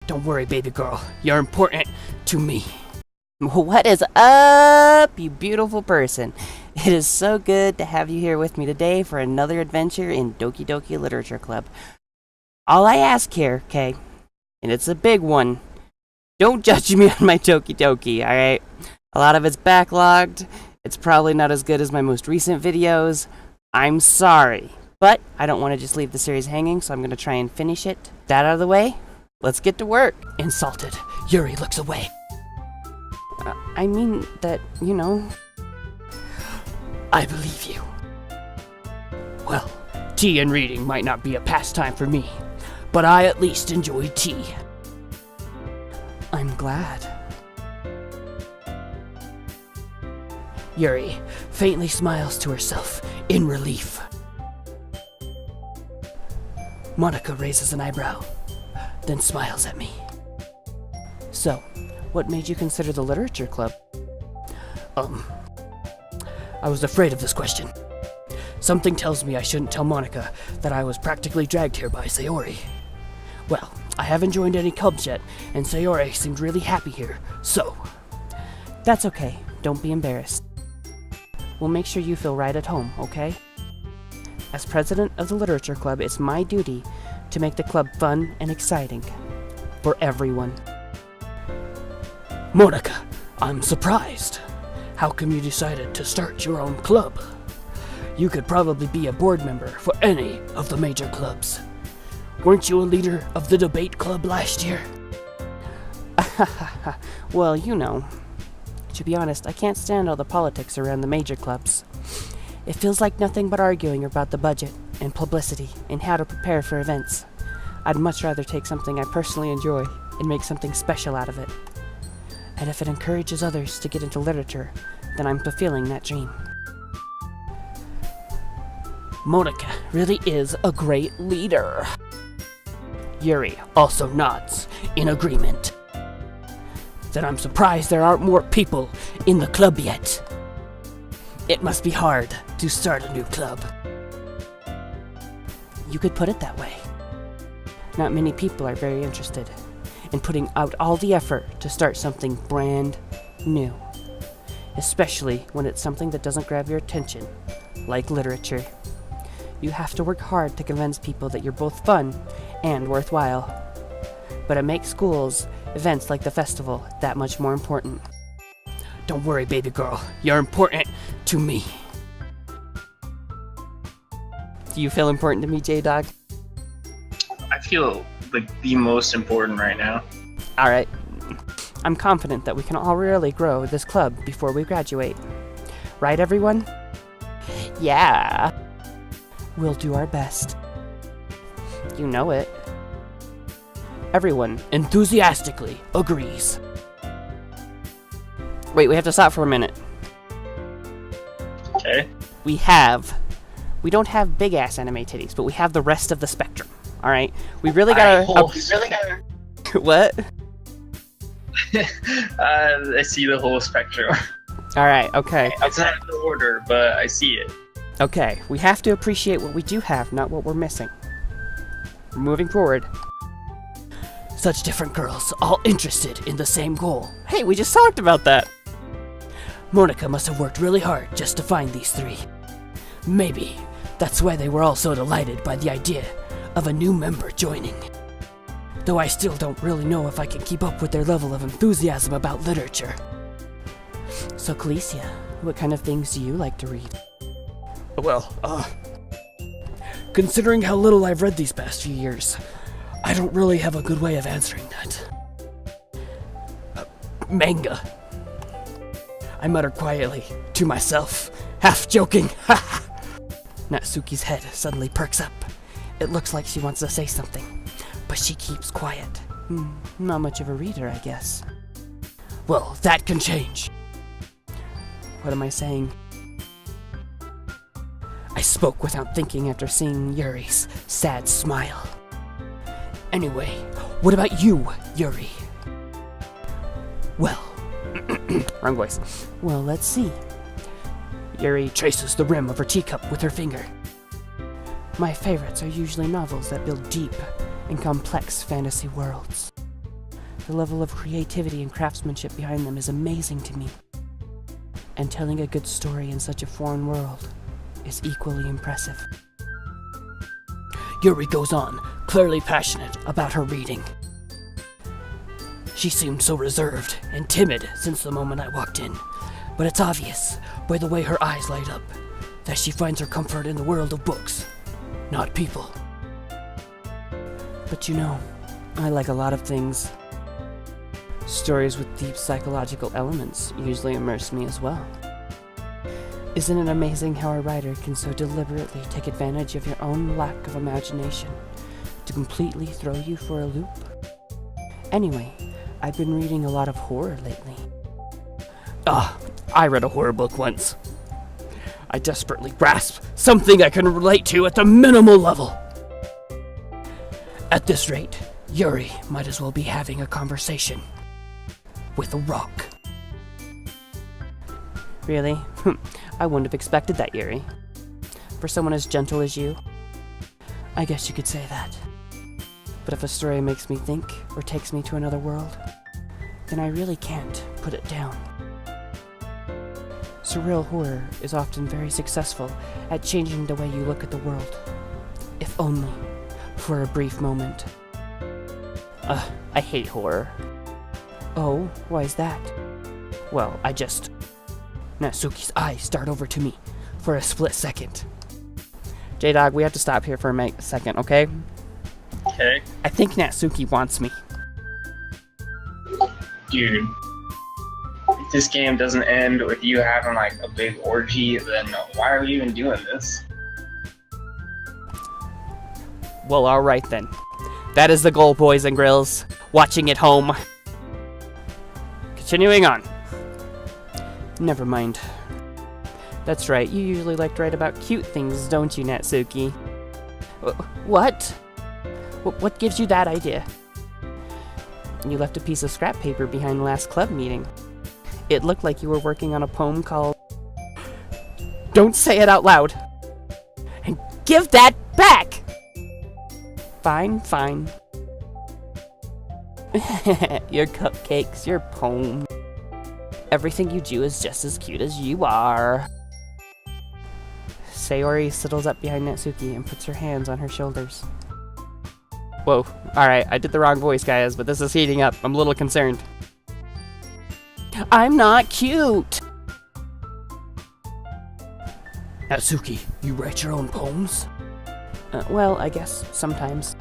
Don't worry, baby girl. You're important to me. What is up, you beautiful person? It is so good to have you here with me today for another adventure in Doki Doki Literature Club. All I ask here, okay, and it's a big one, don't judge me on my Doki Doki, alright? A lot of it's backlogged. It's probably not as good as my most recent videos. I'm sorry. But I don't want to just leave the series hanging, so I'm going to try and finish it. That out of the way, let's get to work. Insulted, Yuri looks away. I mean that, you know. I believe you. Well, tea and reading might not be a pastime for me, but I at least enjoy tea. I'm glad. Yuri faintly smiles to herself in relief. Monika raises an eyebrow, then smiles at me. So, what made you consider the literature club? I was afraid of this question. Something tells me I shouldn't tell Monika that I was practically dragged here by Sayori. Well, I haven't joined any clubs yet, and Sayori seemed really happy here, so... That's okay, don't be embarrassed. We'll make sure you feel right at home, okay? As president of the literature club, it's my duty to make the club fun and exciting for everyone. Monika, I'm surprised. How come you decided to start your own club? You could probably be a board member for any of the major clubs. Weren't you a leader of the debate club last year? Well, you know. To be honest, I can't stand all the politics around the major clubs. It feels like nothing but arguing about the budget and publicity and how to prepare for events. I'd much rather take something I personally enjoy and make something special out of it. And if it encourages others to get into literature, then I'm fulfilling that dream. Monika really is a great leader. Yuri also nods in agreement. Then I'm surprised there aren't more people in the club yet. It must be hard to start a new club. You could put it that way. Not many people are very interested in putting out all the effort to start something brand new. Especially when it's something that doesn't grab your attention, like literature. You have to work hard to convince people that you're both fun and worthwhile. But it makes schools, events like the festival, that much more important. Don't worry, baby girl. You're important to me. Do you feel important to me, J-Dog? I feel like the most important right now. Alright. I'm confident that we can all really grow this club before we graduate. Right, everyone? Yeah. We'll do our best. You know it. Everyone enthusiastically agrees. Wait, we have to stop for a minute. Okay. We don't have big ass anime titties, but we have the rest of the spectrum. All right, we really gotta. What? I see the whole spectrum. All right. Okay. It's not in order, but I see it. Okay. We have to appreciate what we do have, not what we're missing. Moving forward. Such different girls, all interested in the same goal. Hey, we just talked about that. Monika must have worked really hard just to find these three. Maybe that's why they were all so delighted by the idea of a new member joining. Though I still don't really know if I can keep up with their level of enthusiasm about literature. So, Calicia, what kind of things do you like to read? Well, considering how little I've read these past few years, I don't really have a good way of answering that. Manga. I mutter quietly to myself, half joking. Natsuki's head suddenly perks up. It looks like she wants to say something, but she keeps quiet. Not much of a reader, I guess. Well, that can change. What am I saying? I spoke without thinking after seeing Yuri's sad smile. Anyway, what about you, Yuri? Well, wrong voice. Well, let's see. Yuri traces the rim of her teacup with her finger. My favorites are usually novels that build deep and complex fantasy worlds. The level of creativity and craftsmanship behind them is amazing to me. And telling a good story in such a foreign world is equally impressive. Yuri goes on, clearly passionate about her reading. She seemed so reserved and timid since the moment I walked in, but it's obvious by the way her eyes light up that she finds her comfort in the world of books, not people. But you know, I like a lot of things. Stories with deep psychological elements usually immerse me as well. Isn't it amazing how a writer can so deliberately take advantage of your own lack of imagination to completely throw you for a loop? Anyway, I've been reading a lot of horror lately. I read a horror book once. I desperately grasp something I can relate to at the minimal level. At this rate, Yuri might as well be having a conversation with a rock. Really? I wouldn't have expected that, Yuri. For someone as gentle as you, I guess you could say that. But if a story makes me think or takes me to another world, then I really can't put it down. Surreal horror is often very successful at changing the way you look at the world, if only for a brief moment. I hate horror. Oh, why is that? Well, Natsuki's eyes start over to me for a split second. J-Dog, we have to stop here for a second, okay? Okay. I think Natsuki wants me. Dude, if this game doesn't end with you having like a big orgy, then why are we even doing this? Well, alright then. That is the goal, boys and grills. Watching at home. Continuing on. Never mind. That's right, you usually like to write about cute things, don't you, Natsuki? What? What gives you that idea? You left a piece of scrap paper behind last club meeting. It looked like you were working on a poem called... Don't say it out loud! And give that back! Fine, fine. Your cupcakes, your poem. Everything you do is just as cute as you are. Sayori settles up behind Natsuki and puts her hands on her shoulders. Whoa, alright, I did the wrong voice, guys, but this is heating up. I'm a little concerned. I'm not cute! Natsuki, you write your own poems? Well, I guess sometimes.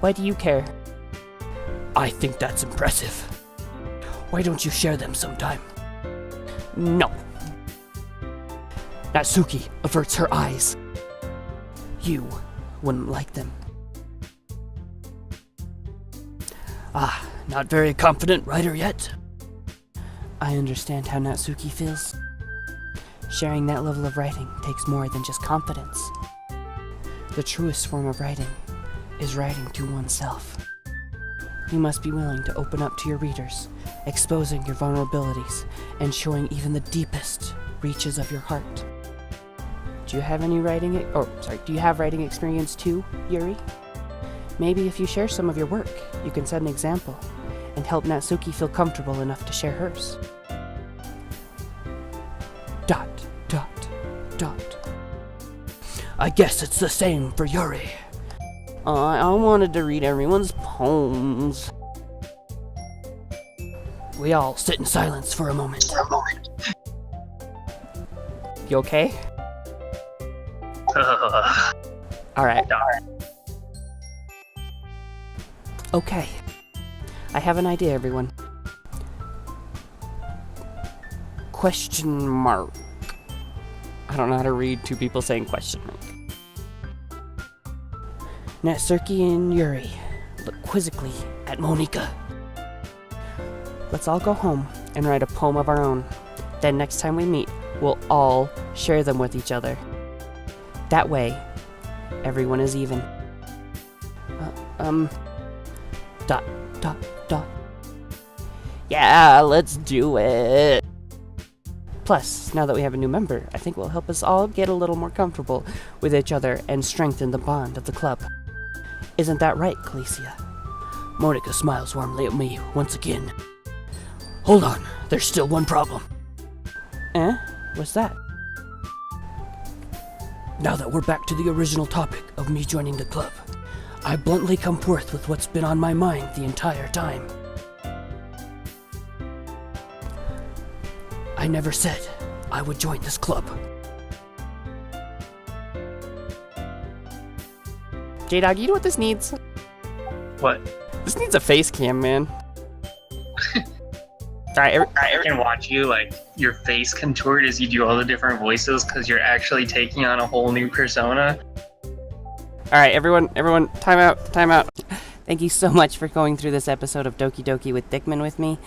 Why do you care? I think that's impressive. Why don't you share them sometime? No. Natsuki averts her eyes. You wouldn't like them. Not very confident writer yet? I understand how Natsuki feels. Sharing that level of writing takes more than just confidence. The truest form of writing is writing to oneself. You must be willing to open up to your readers, exposing your vulnerabilities, and showing even the deepest reaches of your heart. Do you have writing experience too, Yuri? Maybe if you share some of your work, you can set an example and help Natsuki feel comfortable enough to share hers. ... I guess it's the same for Yuri. I wanted to read everyone's poems. We all sit in silence for a moment. You okay? Alright. Okay. I have an idea, everyone. Question mark. I don't know how to read two people saying question mark. Natsuki and Yuri look quizzically at Monika. Let's all go home and write a poem of our own. Then next time we meet, we'll all share them with each other. That way, everyone is even. Dot. Yeah, let's do it. Plus, now that we have a new member, I think it will help us all get a little more comfortable with each other and strengthen the bond of the club. Isn't that right, Calicia? Monica smiles warmly at me once again. Hold on, there's still one problem. Eh? What's that? Now that we're back to the original topic of me joining the club, I bluntly come forth with what's been on my mind the entire time. I never said I would join this club. J-Dog, you know what this needs? What? This needs a face cam, man. Alright, I can watch you, like, your face contoured as you do all the different voices because you're actually taking on a whole new persona. Alright, everyone, time out. Thank you so much for going through this episode of Doki Doki with Dickman with me.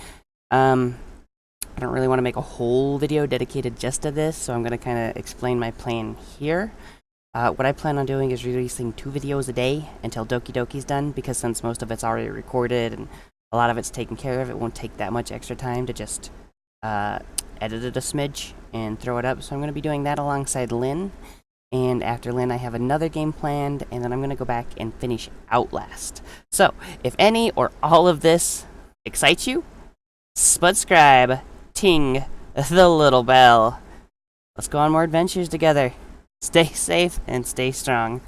I don't really want to make a whole video dedicated just to this, so I'm going to kind of explain my plan here. What I plan on doing is releasing 2 videos a day until Doki Doki's done, because since most of it's already recorded and a lot of it's taken care of, it won't take that much extra time to just edit it a smidge and throw it up. So I'm going to be doing that alongside Lynn. And after Lynn, I have another game planned, and then I'm going to go back and finish Outlast. So, if any or all of this excites you, subscribe, ting the little bell. Let's go on more adventures together. Stay safe and stay strong.